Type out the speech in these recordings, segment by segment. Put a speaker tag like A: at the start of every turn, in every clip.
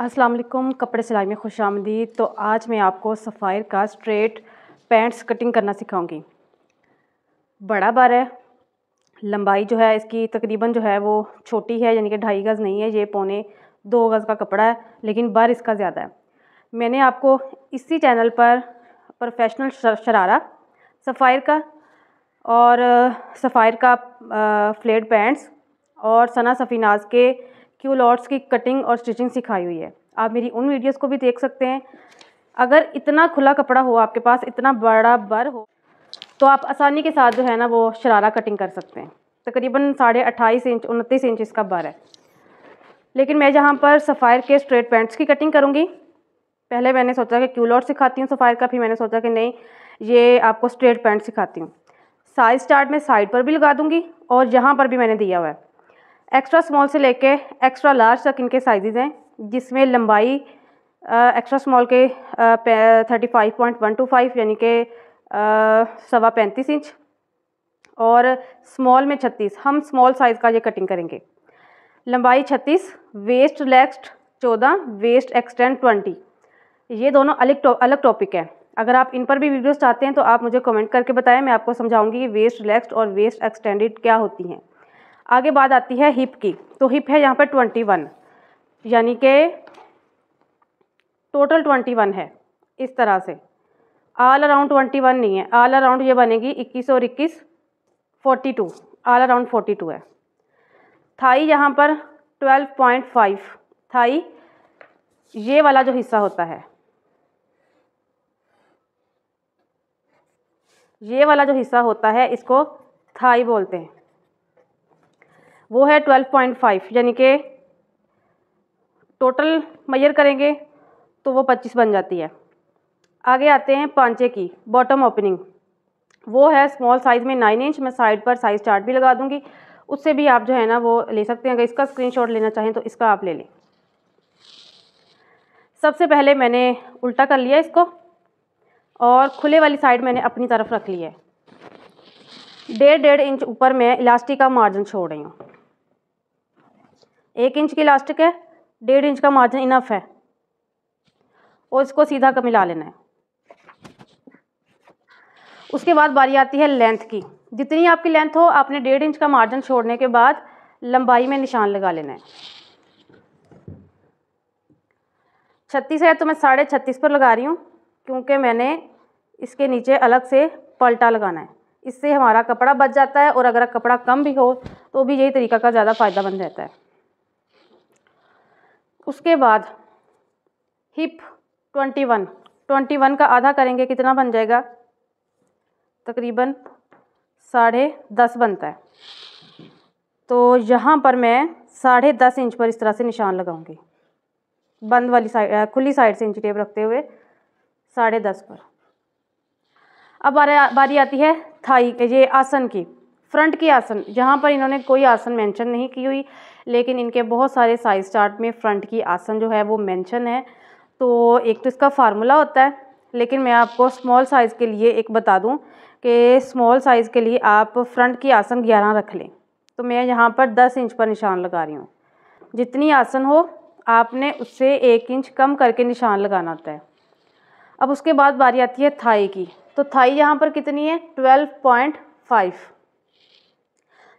A: अस्सलाम वालेकुम। कपड़े सिलाई में खुशामदीद। तो आज मैं आपको सफ़ायर का स्ट्रेट पैंट्स कटिंग करना सिखाऊंगी। बड़ा बार है, लंबाई जो है इसकी तकरीबन जो है वो छोटी है, यानी कि 2.5 गज़ नहीं है, ये 1.25-2 गज़ का कपड़ा है, लेकिन बर इसका ज़्यादा है। मैंने आपको इसी चैनल पर प्रोफेशनल शरारा सफ़ायर का और सफ़ायर का फ्लेड पैंट्स और सना सफ़ीनाज के क्यूलॉट्स की कटिंग और स्टिचिंग सिखाई हुई है। आप मेरी उन वीडियोस को भी देख सकते हैं। अगर इतना खुला कपड़ा हो आपके पास, इतना बड़ा बर हो, तो आप आसानी के साथ जो है ना वो शरारा कटिंग कर सकते हैं। तकरीबन 28.5 इंच 29 इंच इसका बर है। लेकिन मैं जहाँ पर सफ़ायर के स्ट्रेट पैंट्स की कटिंग करूँगी, पहले मैंने सोचा कि क्यूलॉट सिखाती हूँ सफ़ायर का, फिर मैंने सोचा कि नहीं, ये आपको स्ट्रेट पैंट सिखाती हूँ। साइज चार्ट में साइड पर भी लगा दूँगी और यहाँ पर भी मैंने दिया हुआ है। एक्स्ट्रा स्मॉल से लेके एक्स्ट्रा लार्ज तक इनके साइजेज़ हैं, जिसमें लंबाई एक्स्ट्रा स्मॉल के 35.125 यानी कि 35 इंच और स्मॉल में 36। हम स्मॉल साइज़ का ये कटिंग करेंगे। लंबाई 36, वेस्ट रिलैक्स्ड 14, वेस्ट एक्सटेंड 20। ये दोनों अलग टॉपिक है। अगर आप इन पर भी वीडियोस चाहते हैं तो आप मुझे कमेंट करके बताएं, मैं आपको समझाऊंगी कि वेस्ट रिलैक्स्ड और वेस्ट एक्सटेंडेड क्या होती हैं। आगे बात आती है हिप की। तो हिप है यहाँ पर 21, यानी कि टोटल 21 है। इस तरह से ऑल अराउंड 21 नहीं है, ऑल अराउंड ये बनेगी 21 और 21 42, ऑल अराउंड 42 है। थाई यहाँ पर 12.5, थाई ये वाला जो हिस्सा होता है, ये वाला जो हिस्सा होता है इसको थाई बोलते हैं, वो है 12.5, यानी कि टोटल मेजर करेंगे तो वो 25 बन जाती है। आगे आते हैं पांचे की बॉटम ओपनिंग, वो है स्मॉल साइज़ में 9 इंच। मैं साइड पर साइज़ चार्ट भी लगा दूंगी, उससे भी आप जो है ना वो ले सकते हैं। अगर इसका स्क्रीनशॉट लेना चाहें तो इसका आप ले लें। सबसे पहले मैंने उल्टा कर लिया इसको और खुले वाली साइड मैंने अपनी तरफ रख ली है। 1.5 इंच ऊपर मैं इलास्टिक का मार्जिन छोड़ रही हूँ। 1 इंच की इलास्टिक है, 1.5 इंच का मार्जिन इनफ है और इसको सीधा का मिला लेना है। उसके बाद बारी आती है लेंथ की। जितनी आपकी लेंथ हो, आपने 1.5 इंच का मार्जिन छोड़ने के बाद लंबाई में निशान लगा लेना है। 36 है तो मैं 36.5 पर लगा रही हूँ, क्योंकि मैंने इसके नीचे अलग से पलटा लगाना है। इससे हमारा कपड़ा बच जाता है और अगर कपड़ा कम भी हो तो भी यही तरीका का ज़्यादा फ़ायदेमंद रहता है। उसके बाद हिप 21 का आधा करेंगे, कितना बन जाएगा? तकरीबन 10.5 बनता है। तो यहाँ पर मैं 10.5 इंच पर इस तरह से निशान लगाऊंगी, बंद वाली साइड, खुली साइड से इंची टेप रखते हुए 10.5 पर। अब बारी आती है थाई, ये आसन की, फ्रंट की आसन। यहाँ पर इन्होंने कोई आसन मेंशन नहीं की हुई, लेकिन इनके बहुत सारे साइज चार्ट में फ्रंट की आसन जो है वो मेंशन है। तो एक तो इसका फार्मूला होता है, लेकिन मैं आपको स्मॉल साइज़ के लिए एक बता दूं कि स्मॉल साइज़ के लिए आप फ्रंट की आसन 11 रख लें। तो मैं यहाँ पर 10 इंच पर निशान लगा रही हूँ। जितनी आसन हो आपने उससे 1 इंच कम करके निशान लगाना होता है। अब उसके बाद बारी आती है थाई की। तो थाई यहाँ पर कितनी है? 12.5,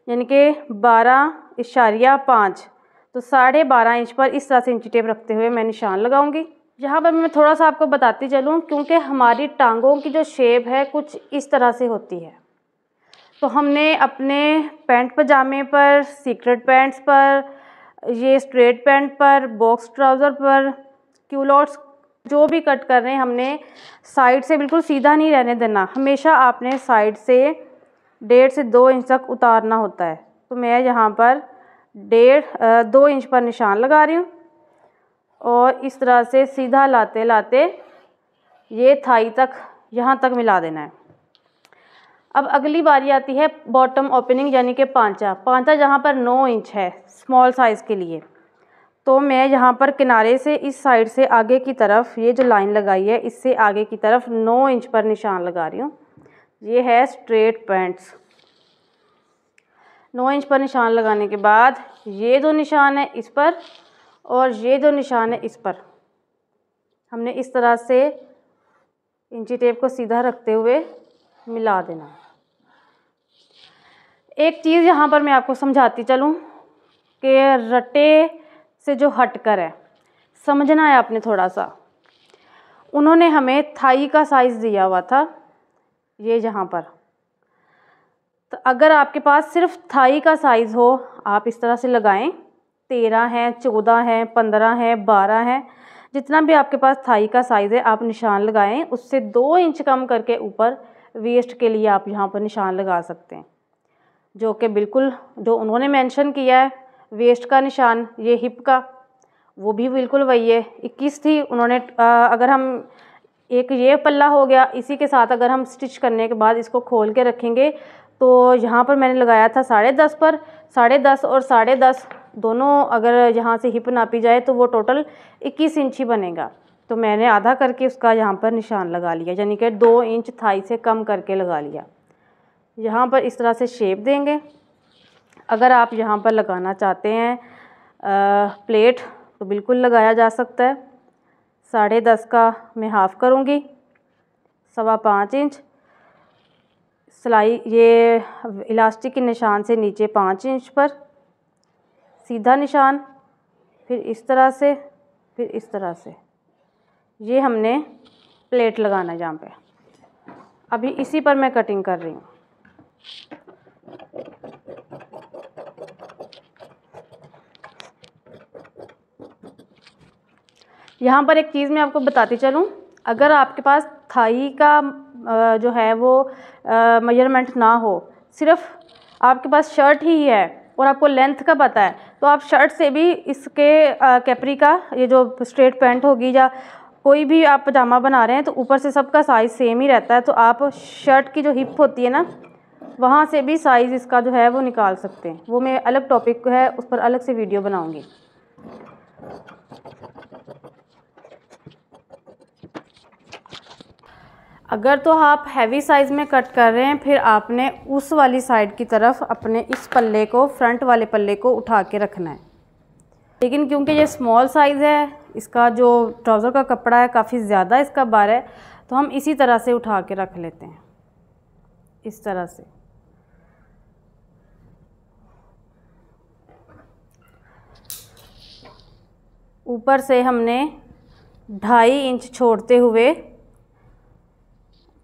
A: यानी कि 12.5। तो 12.5 इंच पर इस तरह से इंची टेप रखते हुए मैं निशान लगाऊंगी। यहाँ पर मैं थोड़ा सा आपको बताती चलूँ, क्योंकि हमारी टांगों की जो शेप है कुछ इस तरह से होती है। तो हमने अपने पैंट पजामे पर, सीक्रेट पैंट्स पर, ये स्ट्रेट पैंट पर, बॉक्स ट्राउज़र पर, क्यूलॉट्स जो भी कट कर रहे हैं, हमने साइड से बिल्कुल सीधा नहीं रहने देना। हमेशा आपने साइड से 1.5 से 2 इंच तक उतारना होता है। तो मैं यहाँ पर 2 इंच पर निशान लगा रही हूँ और इस तरह से सीधा लाते लाते ये थाई तक, यहाँ तक मिला देना है। अब अगली बारी आती है बॉटम ओपनिंग, यानी कि पांचा जहाँ पर 9 इंच है स्मॉल साइज़ के लिए। तो मैं यहाँ पर किनारे से इस साइड से आगे की तरफ, ये जो लाइन लगाई है इससे आगे की तरफ 9 इंच पर निशान लगा रही हूँ। ये है स्ट्रेट पैंट्स। 9 इंच पर निशान लगाने के बाद ये दो निशान है इस पर और ये जो निशान है इस पर हमने इस तरह से इंची टेप को सीधा रखते हुए मिला देना। एक चीज़ यहाँ पर मैं आपको समझाती चलूँ कि रट्टे से जो हटकर है, समझना है आपने थोड़ा सा। उन्होंने हमें थाई का साइज़ दिया हुआ था ये यहाँ पर, तो अगर आपके पास सिर्फ थाई का साइज़ हो आप इस तरह से लगाएं। 13 है, 14 है, 15 है, 12 है, जितना भी आपके पास थाई का साइज़ है आप निशान लगाएं। उससे 2 इंच कम करके ऊपर वेस्ट के लिए आप यहाँ पर निशान लगा सकते हैं, जो कि बिल्कुल जो उन्होंने मेंशन किया है वेस्ट का निशान, ये हिप का, वो भी बिल्कुल वही है। 21 थी उन्होंने। अगर हम एक ये पल्ला हो गया, इसी के साथ अगर हम स्टिच करने के बाद इसको खोल के रखेंगे तो यहाँ पर मैंने लगाया था 10.5 पर, 10.5 और 10.5 दोनों अगर यहाँ से हिप नापी जाए तो वो टोटल 21 इंच ही बनेगा। तो मैंने आधा करके उसका यहाँ पर निशान लगा लिया, यानी कि 2 इंच थाई से कम करके लगा लिया। यहाँ पर इस तरह से शेप देंगे। अगर आप यहाँ पर लगाना चाहते हैं प्लेट तो बिल्कुल लगाया जा सकता है। 10.5 का मैं हाफ़ करूँगी, 5.25 इंच सिलाई, ये इलास्टिक के निशान से नीचे 5 इंच पर सीधा निशान, फिर इस तरह से, फिर इस तरह से, ये हमने प्लेट लगाना है यहाँ पे। अभी इसी पर मैं कटिंग कर रही हूँ। यहाँ पर एक चीज़ मैं आपको बताती चलूँ, अगर आपके पास थाई का जो है वो मेजरमेंट ना हो, सिर्फ आपके पास शर्ट ही है और आपको लेंथ का पता है, तो आप शर्ट से भी इसके कैपरी का ये जो स्ट्रेट पैंट होगी या कोई भी आप पजामा बना रहे हैं तो ऊपर से सबका साइज़ सेम ही रहता है, तो आप शर्ट की जो हिप होती है ना वहाँ से भी साइज़ इसका जो है वो निकाल सकते हैं। वो मैं अलग टॉपिक है, उस पर अलग से वीडियो बनाऊँगी। अगर तो आप हैवी साइज़ में कट कर रहे हैं, फिर आपने उस वाली साइड की तरफ अपने इस पल्ले को, फ्रंट वाले पल्ले को उठा के रखना है। लेकिन क्योंकि ये स्मॉल साइज़ है, इसका जो ट्राउज़र का कपड़ा है काफ़ी ज़्यादा इसका बार है, तो हम इसी तरह से उठा के रख लेते हैं, इस तरह से। ऊपर से हमने 2.5 इंच छोड़ते हुए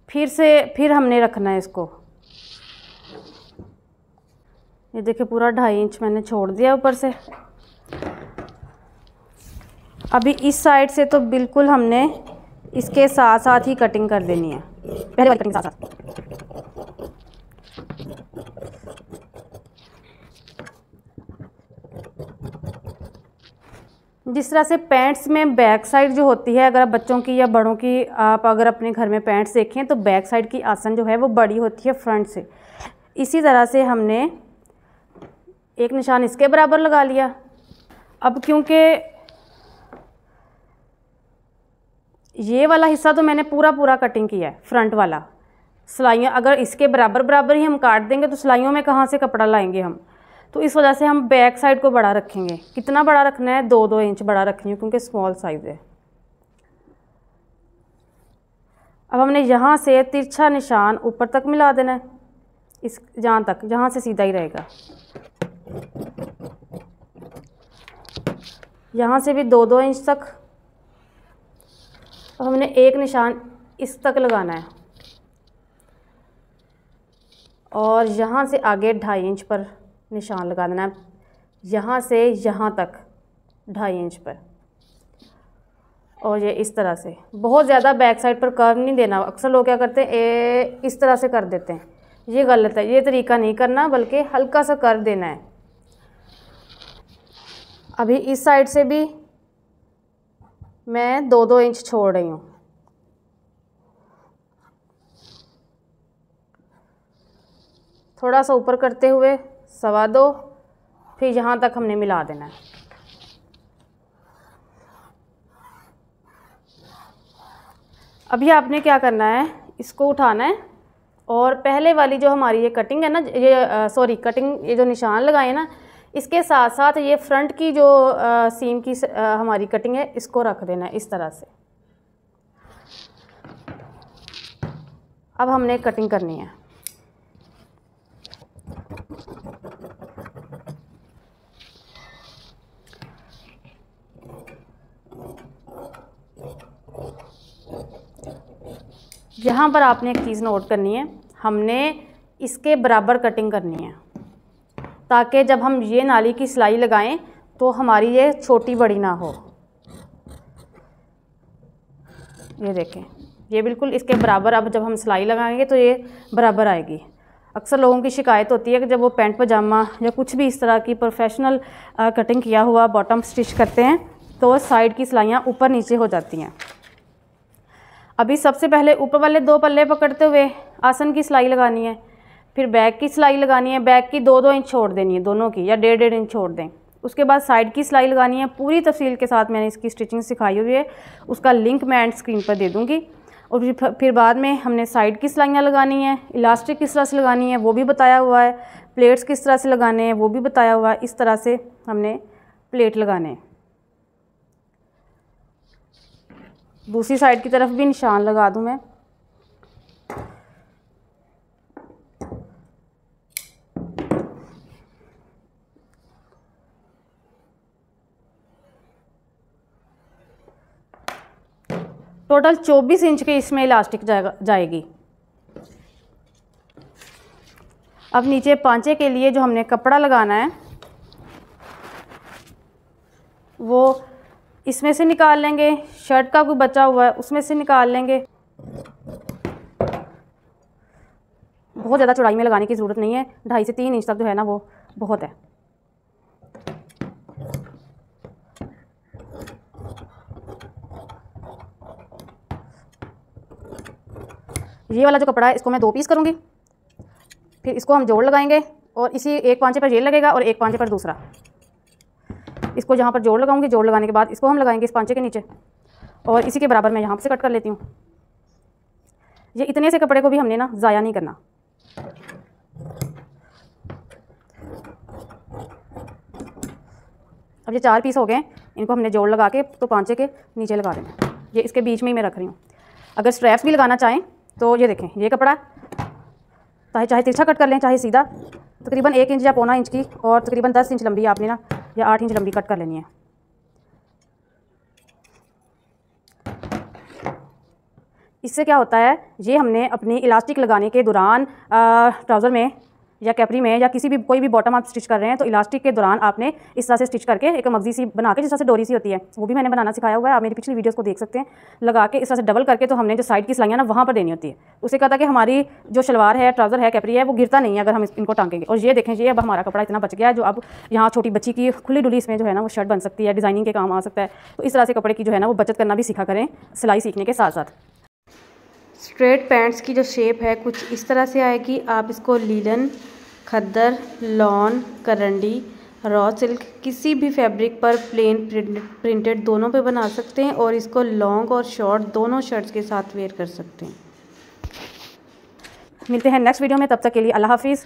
A: फिर हमने रखना है इसको। ये देखिए पूरा 2.5 इंच मैंने छोड़ दिया ऊपर से। अभी इस साइड से तो बिल्कुल हमने इसके साथ साथ ही कटिंग कर देनी है, पहले वाली कटिंग साथ साथ। जिस तरह से पैंट्स में बैक साइड जो होती है, अगर बच्चों की या बड़ों की आप अगर अपने घर में पैंट्स देखें तो बैक साइड की आसन जो है वो बड़ी होती है फ्रंट से, इसी तरह से हमने एक निशान इसके बराबर लगा लिया। अब क्योंकि ये वाला हिस्सा तो मैंने पूरा कटिंग किया है, फ्रंट वाला, सिलाइयाँ अगर इसके बराबर बराबर ही हम काट देंगे तो सिलाइयों में कहाँ से कपड़ा लाएंगे हम, तो इस वजह से हम बैक साइड को बड़ा रखेंगे। कितना बड़ा रखना है? 2-2 इंच बड़ा रखेंगे क्योंकि स्मॉल साइज़ है। अब हमने यहाँ से तिरछा निशान ऊपर तक मिला देना है, इस जहाँ तक, जहाँ से सीधा ही रहेगा। यहाँ से भी 2-2 इंच तक। अब हमने एक निशान इस तक लगाना है और यहाँ से आगे 2.5 इंच पर निशान लगा देना है, यहाँ से यहाँ तक 2.5 इंच पर। और ये इस तरह से, बहुत ज़्यादा बैक साइड पर कर्व नहीं देना। अक्सर लोग क्या करते हैं, इस तरह से कर देते हैं, ये गलत है। ये तरीका नहीं करना, बल्कि हल्का सा कर्व देना है। अभी इस साइड से भी मैं 2-2 इंच छोड़ रही हूँ। थोड़ा सा ऊपर करते हुए 2.25, फिर यहाँ तक हमने मिला देना है। अभी आपने क्या करना है, इसको उठाना है और पहले वाली जो हमारी ये कटिंग है ना, ये जो निशान लगाए ना, इसके साथ साथ ये फ्रंट की जो सीम की हमारी कटिंग है इसको रख देना है इस तरह से। अब हमने कटिंग करनी है। यहाँ पर आपने एक चीज़ नोट करनी है, हमने इसके बराबर कटिंग करनी है ताकि जब हम ये नाली की सिलाई लगाएं तो हमारी ये छोटी बड़ी ना हो। ये देखें, ये बिल्कुल इसके बराबर। अब जब हम सिलाई लगाएंगे तो ये बराबर आएगी। अक्सर लोगों की शिकायत होती है कि जब वो पैंट पजामा या कुछ भी इस तरह की प्रोफेशनल कटिंग किया हुआ बॉटम स्टिच करते हैं तो साइड की सिलाइयाँ ऊपर नीचे हो जाती हैं। अभी सबसे पहले ऊपर वाले 2 पल्ले पकड़ते हुए आसन की सिलाई लगानी है, फिर बैक की सिलाई लगानी है। बैक की 2-2 इंच छोड़ देनी है दोनों की, या 1.5 इंच छोड़ दें। उसके बाद साइड की सिलाई लगानी है। पूरी तफसील के साथ मैंने इसकी स्टिचिंग सिखाई हुई है, उसका लिंक मैं एंड स्क्रीन पर दे दूँगी। और फिर बाद में हमने साइड की सिलाइयाँ लगानी है, इलास्टिक किस तरह से लगानी है वो भी बताया हुआ है, प्लेट्स किस तरह से लगाने हैं वो भी बताया हुआ है। इस तरह से हमने प्लेट लगाने हैं। दूसरी साइड की तरफ भी निशान लगा दूं मैं। टोटल 24 इंच के इसमें इलास्टिक जाएगी। अब नीचे पांचे के लिए जो हमने कपड़ा लगाना है वो इसमें से निकाल लेंगे, शर्ट का कोई बचा हुआ है उसमें से निकाल लेंगे। बहुत ज़्यादा चौड़ाई में लगाने की ज़रूरत नहीं है, 2.5 से 3 इंच तक जो है ना वो बहुत है। ये वाला जो कपड़ा है इसको मैं 2 पीस करूँगी, फिर इसको हम जोड़ लगाएंगे और इसी एक पांचे पर ये लगेगा और एक पांचे पर दूसरा। इसको यहाँ पर जोड़ लगाऊंगी, जोड़ लगाने के बाद इसको हम लगाएंगे इस पांचे के नीचे और इसी के बराबर मैं यहाँ से कट कर लेती हूँ। ये इतने से कपड़े को भी हमने ना ज़ाया नहीं करना। अब ये 4 पीस हो गए, इनको हमने जोड़ लगा के तो पांचे के नीचे लगा देना। ये इसके बीच में ही मैं रख रही हूँ। अगर स्ट्रैप्स भी लगाना चाहें तो ये देखें, ये कपड़ा चाहे तिरछा कट कर लें चाहे सीधा, तकरीबन 1 इंच या 1.25 इंच की और तकरीबन 10 इंच लंबी आपने ना या 8 इंच लंबी कट कर लेनी है। इससे क्या होता है, ये हमने अपनी इलास्टिक लगाने के दौरान ट्राउज़र में या कैपरी में या किसी भी कोई भी बॉटम आप स्टिच कर रहे हैं तो इलास्टिक के दौरान आपने इस तरह से स्टिच करके एक मगजी सी बना के जिस तरह से डोरी सी होती है वो भी मैंने बनाना सिखाया हुआ है, आप मेरी पिछली वीडियोस को देख सकते हैं। लगा के इस तरह से डबल करके तो हमने जो साइड की सिलाइयाँ ना वहाँ पर देनी होती है। उससे कहता है कि हमारी जो शलवार है, ट्राउज़र है, कैपरी है वो गिरता नहीं है अगर हम इनको टांगेंगे। और ये देखें, ये अब हमारा कपड़ा इतना बच गया है जो अब यहाँ छोटी बच्ची की खुली डुली इसमें जो है ना वो शर्ट बन सकती है, डिज़ाइनिंग के काम आ सकता है। तो इस तरह से कपड़े की जो है ना वो बचत करना भी सीखा करें सिलाई सीखने के साथ साथ। स्ट्रेट पैंट्स की जो शेप है कुछ इस तरह से आएगी। आप इसको लीलन, खद्दर, लॉन, करंडी, रॉ सिल्क किसी भी फैब्रिक पर प्लेन प्रिंटेड दोनों पे बना सकते हैं और इसको लॉन्ग और शॉर्ट दोनों शर्ट्स के साथ वेयर कर सकते हैं। मिलते हैं नेक्स्ट वीडियो में, तब तक के लिए अल्लाह हाफिज़।